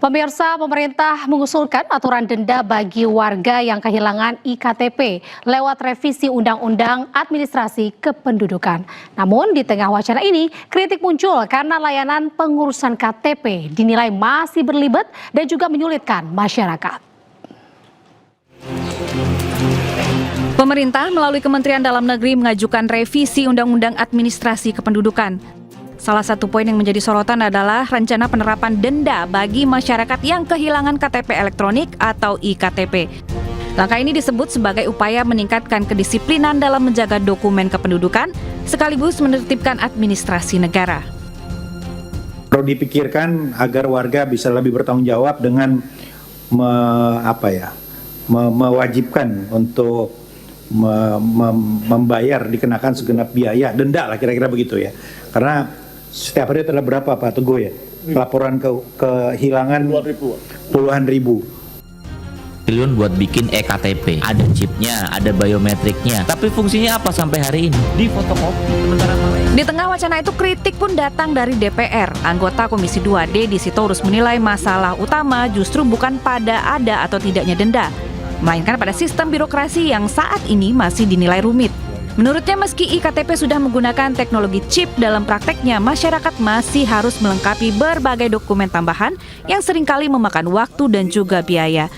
Pemirsa, pemerintah mengusulkan aturan denda bagi warga yang kehilangan IKTP lewat revisi Undang-Undang Administrasi Kependudukan. Namun di tengah wacana ini, kritik muncul karena layanan pengurusan KTP dinilai masih berlibat dan juga menyulitkan masyarakat. Pemerintah melalui Kementerian Dalam Negeri mengajukan revisi Undang-Undang Administrasi Kependudukan. Salah satu poin yang menjadi sorotan adalah rencana penerapan denda bagi masyarakat yang kehilangan KTP elektronik atau IKTP. Langkah ini disebut sebagai upaya meningkatkan kedisiplinan dalam menjaga dokumen kependudukan, sekaligus menertibkan administrasi negara. Perlu dipikirkan agar warga bisa lebih bertanggung jawab dengan mewajibkan untuk membayar, dikenakan segenap biaya, denda lah kira-kira begitu ya. Karena setiap hari adalah berapa Pak Teguh ya? Laporan kehilangan puluhan ribu. Triliun buat bikin eKTP, ada chipnya, ada biometriknya, tapi fungsinya apa sampai hari ini? Di fotokopi. Di tengah wacana itu, kritik pun datang dari DPR. Anggota Komisi 2 Deddy Sitorus menilai masalah utama justru bukan pada ada atau tidaknya denda, melainkan pada sistem birokrasi yang saat ini masih dinilai rumit. Menurutnya, meski IKTP sudah menggunakan teknologi chip dalam prakteknya, masyarakat masih harus melengkapi berbagai dokumen tambahan yang seringkali memakan waktu dan juga biaya.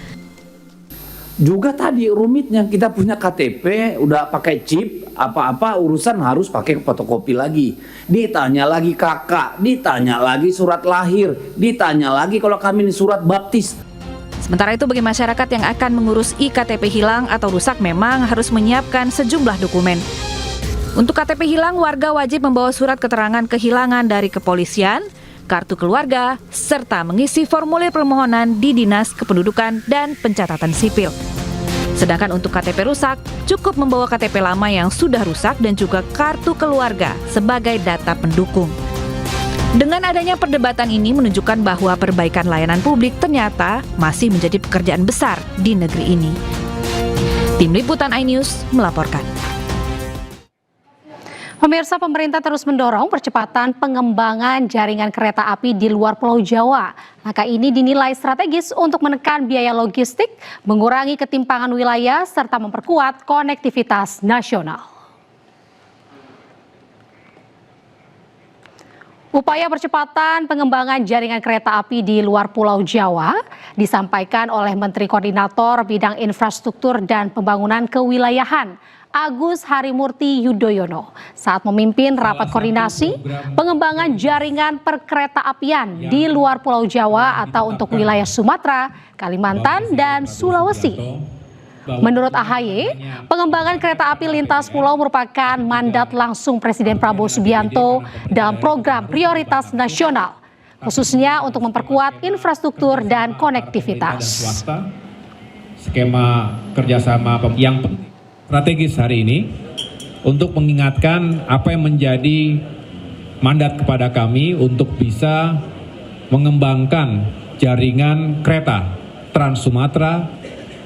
Juga tadi rumitnya, kita punya KTP, udah pakai chip, apa-apa urusan harus pakai fotokopi lagi. Ditanya lagi kakak, ditanya lagi surat lahir, ditanya lagi kalau kami ini surat baptis. Sementara itu, bagi masyarakat yang akan mengurus IKTP hilang atau rusak memang harus menyiapkan sejumlah dokumen. Untuk KTP hilang, warga wajib membawa surat keterangan kehilangan dari kepolisian, kartu keluarga, serta mengisi formulir permohonan di Dinas Kependudukan dan Pencatatan Sipil. Sedangkan untuk KTP rusak, cukup membawa KTP lama yang sudah rusak dan juga kartu keluarga sebagai data pendukung. Dengan adanya perdebatan ini menunjukkan bahwa perbaikan layanan publik ternyata masih menjadi pekerjaan besar di negeri ini. Tim Liputan iNews melaporkan. Pemirsa, pemerintah terus mendorong percepatan pengembangan jaringan kereta api di luar Pulau Jawa. Langkah ini dinilai strategis untuk menekan biaya logistik, mengurangi ketimpangan wilayah, serta memperkuat konektivitas nasional. Upaya percepatan pengembangan jaringan kereta api di luar Pulau Jawa disampaikan oleh Menteri Koordinator Bidang Infrastruktur dan Pembangunan Kewilayahan, Agus Harimurti Yudhoyono, saat memimpin rapat koordinasi pengembangan jaringan perkeretaapian di luar Pulau Jawa atau untuk wilayah Sumatera, Kalimantan, dan Sulawesi. Menurut AHY, pengembangan kereta api lintas pulau merupakan mandat langsung Presiden Prabowo Subianto dalam program prioritas nasional, khususnya untuk memperkuat infrastruktur dan konektivitas. Skema kerjasama yang strategis hari ini untuk mengingatkan apa yang menjadi mandat kepada kami untuk bisa mengembangkan jaringan kereta Trans Sumatera,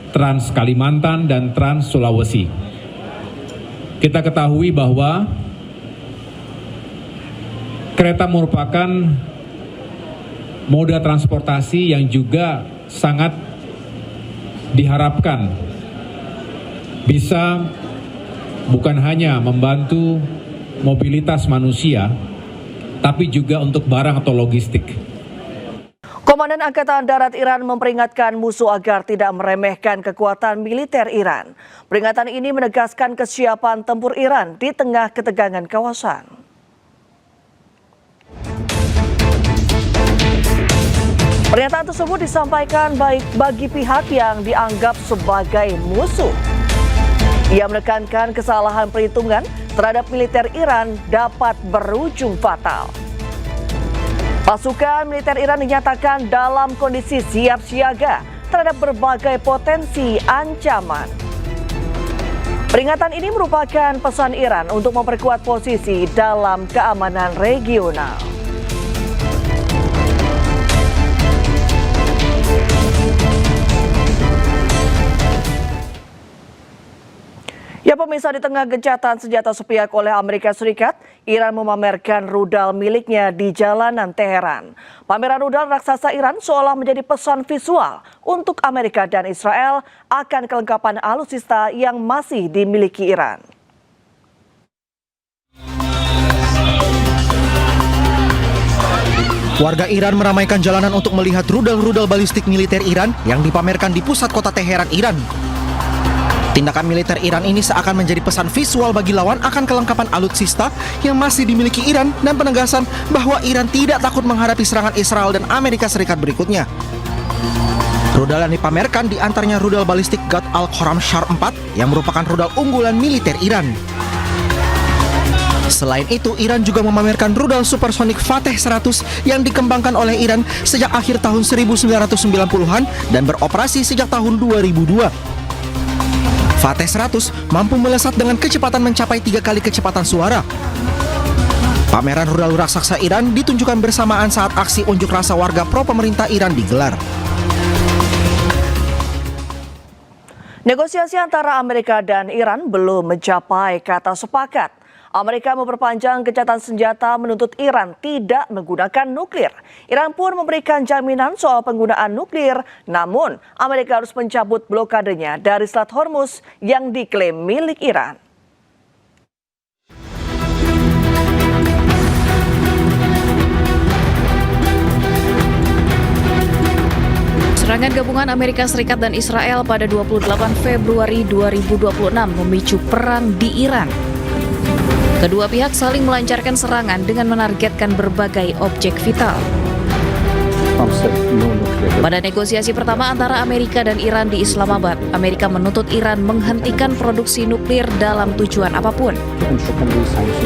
Trans Kalimantan, dan Trans Sulawesi. Kita ketahui bahwa kereta merupakan moda transportasi yang juga sangat diharapkan bisa bukan hanya membantu mobilitas manusia, tapi juga untuk barang atau logistik. Komandan Angkatan Darat Iran memperingatkan musuh agar tidak meremehkan kekuatan militer Iran. Peringatan ini menegaskan kesiapan tempur Iran di tengah ketegangan kawasan. Pernyataan tersebut disampaikan baik bagi pihak yang dianggap sebagai musuh. Ia menekankan kesalahan perhitungan terhadap militer Iran dapat berujung fatal. Pasukan militer Iran dinyatakan dalam kondisi siap siaga terhadap berbagai potensi ancaman. Peringatan ini merupakan pesan Iran untuk memperkuat posisi dalam keamanan regional. Ya, Pemirsa, di tengah gencatan senjata sepihak oleh Amerika Serikat, Iran memamerkan rudal miliknya di jalanan Teheran. Pameran rudal raksasa Iran seolah menjadi pesan visual untuk Amerika dan Israel akan kelengkapan alutsista yang masih dimiliki Iran. Warga Iran meramaikan jalanan untuk melihat rudal-rudal balistik militer Iran yang dipamerkan di pusat kota Teheran, Iran. Tindakan militer Iran ini seakan menjadi pesan visual bagi lawan akan kelengkapan alutsista yang masih dimiliki Iran dan penegasan bahwa Iran tidak takut menghadapi serangan Israel dan Amerika Serikat berikutnya. Rudal yang dipamerkan diantaranya rudal balistik Ghat al-Khorramshahr 4 yang merupakan rudal unggulan militer Iran. Selain itu, Iran juga memamerkan rudal supersonik Fateh 100 yang dikembangkan oleh Iran sejak akhir tahun 1990-an dan beroperasi sejak tahun 2002. Fateh 100 mampu melesat dengan kecepatan mencapai 3 kali kecepatan suara. Pameran rudal raksasa Iran ditunjukkan bersamaan saat aksi unjuk rasa warga pro pemerintah Iran digelar. Negosiasi antara Amerika dan Iran belum mencapai kata sepakat. Amerika memperpanjang gencatan senjata menuntut Iran tidak menggunakan nuklir. Iran pun memberikan jaminan soal penggunaan nuklir, namun Amerika harus mencabut blokadenya dari Selat Hormuz yang diklaim milik Iran. Serangan gabungan Amerika Serikat dan Israel pada 28 Februari 2026 memicu perang di Iran. Kedua pihak saling melancarkan serangan dengan menargetkan berbagai objek vital. Pada negosiasi pertama antara Amerika dan Iran di Islamabad, Amerika menuntut Iran menghentikan produksi nuklir dalam tujuan apapun.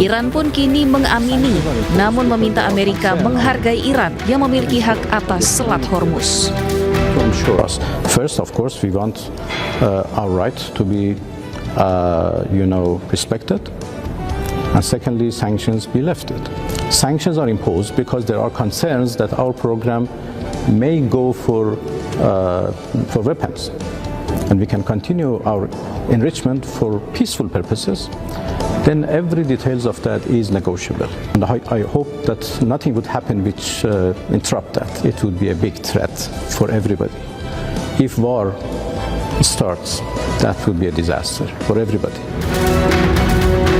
Iran pun kini mengamini, namun meminta Amerika menghargai Iran yang memiliki hak atas Selat Hormuz. First, of course, we want our right to be, respected. And secondly, sanctions be lifted. Sanctions are imposed because there are concerns that our program may go for weapons, and we can continue our enrichment for peaceful purposes. Then every details of that is negotiable. And I hope that nothing would happen which interrupt that. It would be a big threat for everybody. If war starts, that would be a disaster for everybody.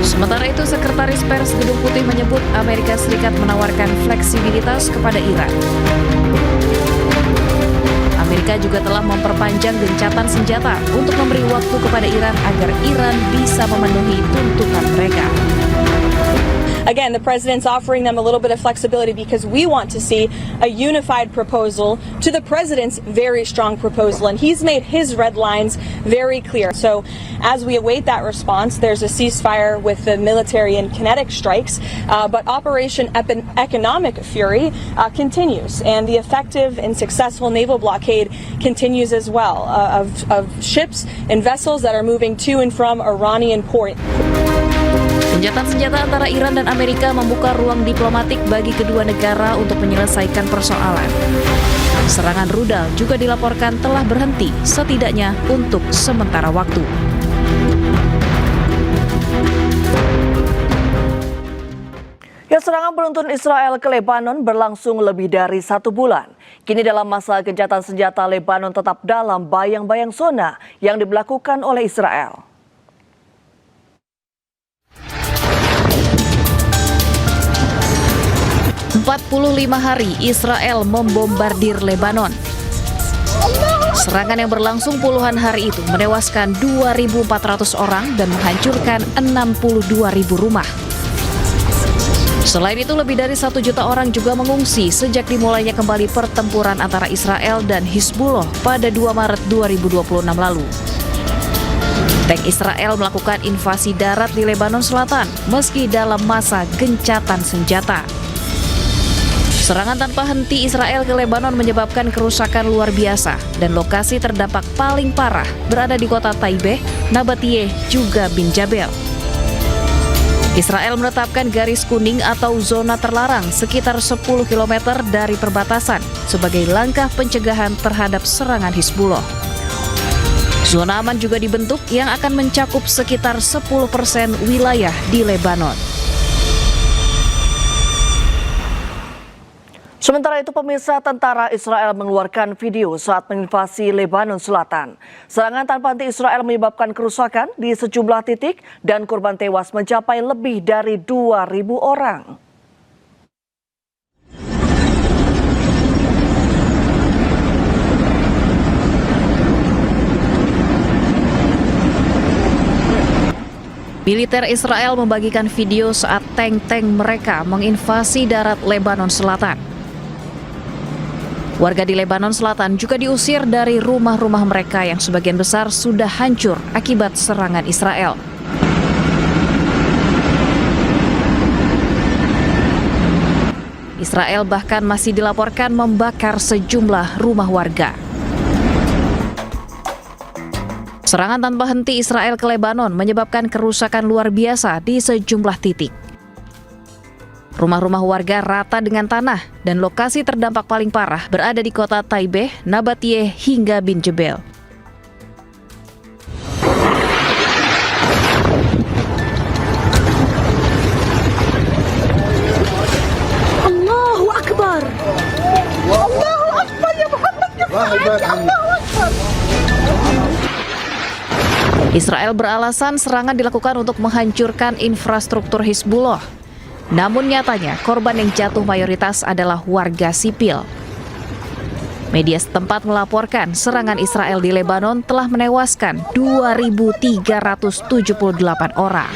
Sementara itu, Sekretaris Pers Gedung Putih menyebut Amerika Serikat menawarkan fleksibilitas kepada Iran. Amerika juga telah memperpanjang gencatan senjata untuk memberi waktu kepada Iran agar Iran bisa memenuhi tuntutan mereka. Again, the president's offering them a little bit of flexibility because we want to see a unified proposal to the president's very strong proposal, and he's made his red lines very clear. So as we await that response, there's a ceasefire with the military and kinetic strikes, but Operation Economic Fury continues, and the effective and successful naval blockade continues as well of ships and vessels that are moving to and from Iranian port. Gencatan senjata antara Iran dan Amerika membuka ruang diplomatik bagi kedua negara untuk menyelesaikan persoalan. Serangan rudal juga dilaporkan telah berhenti, setidaknya untuk sementara waktu. Serangan beruntun Israel ke Lebanon berlangsung lebih dari 1 bulan. Kini dalam masa gencatan senjata, Lebanon tetap dalam bayang-bayang zona yang diberlakukan oleh Israel. 45 hari Israel membombardir Lebanon. Serangan yang berlangsung puluhan hari itu menewaskan 2.400 orang dan menghancurkan 62.000 rumah. Selain itu, lebih dari 1 juta orang juga mengungsi sejak dimulainya kembali pertempuran antara Israel dan Hizbullah pada 2 Maret 2026 lalu. Tank Israel melakukan invasi darat di Lebanon Selatan meski dalam masa gencatan senjata. Serangan tanpa henti Israel ke Lebanon menyebabkan kerusakan luar biasa dan lokasi terdampak paling parah berada di kota Taibeh, Nabatiyeh, juga Bin Jabel. Israel menetapkan garis kuning atau zona terlarang sekitar 10 km dari perbatasan sebagai langkah pencegahan terhadap serangan Hizbullah. Zona aman juga dibentuk yang akan mencakup sekitar 10% wilayah di Lebanon. Sementara itu, pemirsa, tentara Israel mengeluarkan video saat menginvasi Lebanon Selatan. Serangan tanpa henti Israel menyebabkan kerusakan di sejumlah titik dan korban tewas mencapai lebih dari 2.000 orang. Militer Israel membagikan video saat tank-tank mereka menginvasi darat Lebanon Selatan. Warga di Lebanon Selatan juga diusir dari rumah-rumah mereka yang sebagian besar sudah hancur akibat serangan Israel. Israel bahkan masih dilaporkan membakar sejumlah rumah warga. Serangan tanpa henti Israel ke Lebanon menyebabkan kerusakan luar biasa di sejumlah titik. Rumah-rumah warga rata dengan tanah dan lokasi terdampak paling parah berada di kota Taibeh, Nabatiyeh hingga Bin Jebel. Allahu Akbar. Allahu Akbar ya Muhammad. Allahu Akbar. Israel beralasan serangan dilakukan untuk menghancurkan infrastruktur Hizbullah. Namun nyatanya korban yang jatuh mayoritas adalah warga sipil. Media setempat melaporkan serangan Israel di Lebanon telah menewaskan 2.378 orang.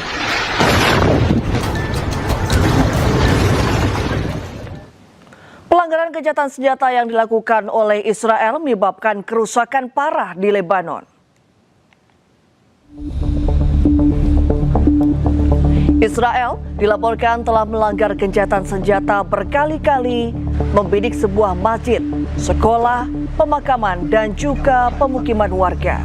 Pelanggaran kejahatan senjata yang dilakukan oleh Israel menyebabkan kerusakan parah di Lebanon. Israel dilaporkan telah melanggar gencatan senjata berkali-kali, membidik sebuah masjid, sekolah, pemakaman, dan juga pemukiman warga.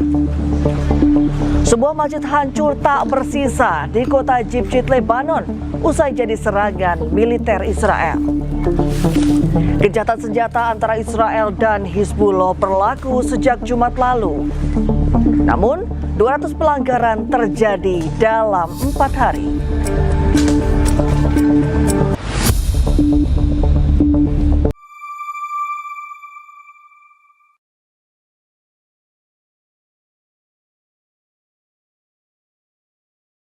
Sebuah masjid hancur tak bersisa di kota Jibjit, Lebanon, usai jadi serangan militer Israel. Gencatan senjata antara Israel dan Hizbullah berlaku sejak Jumat lalu. Namun, 200 pelanggaran terjadi dalam 4 hari.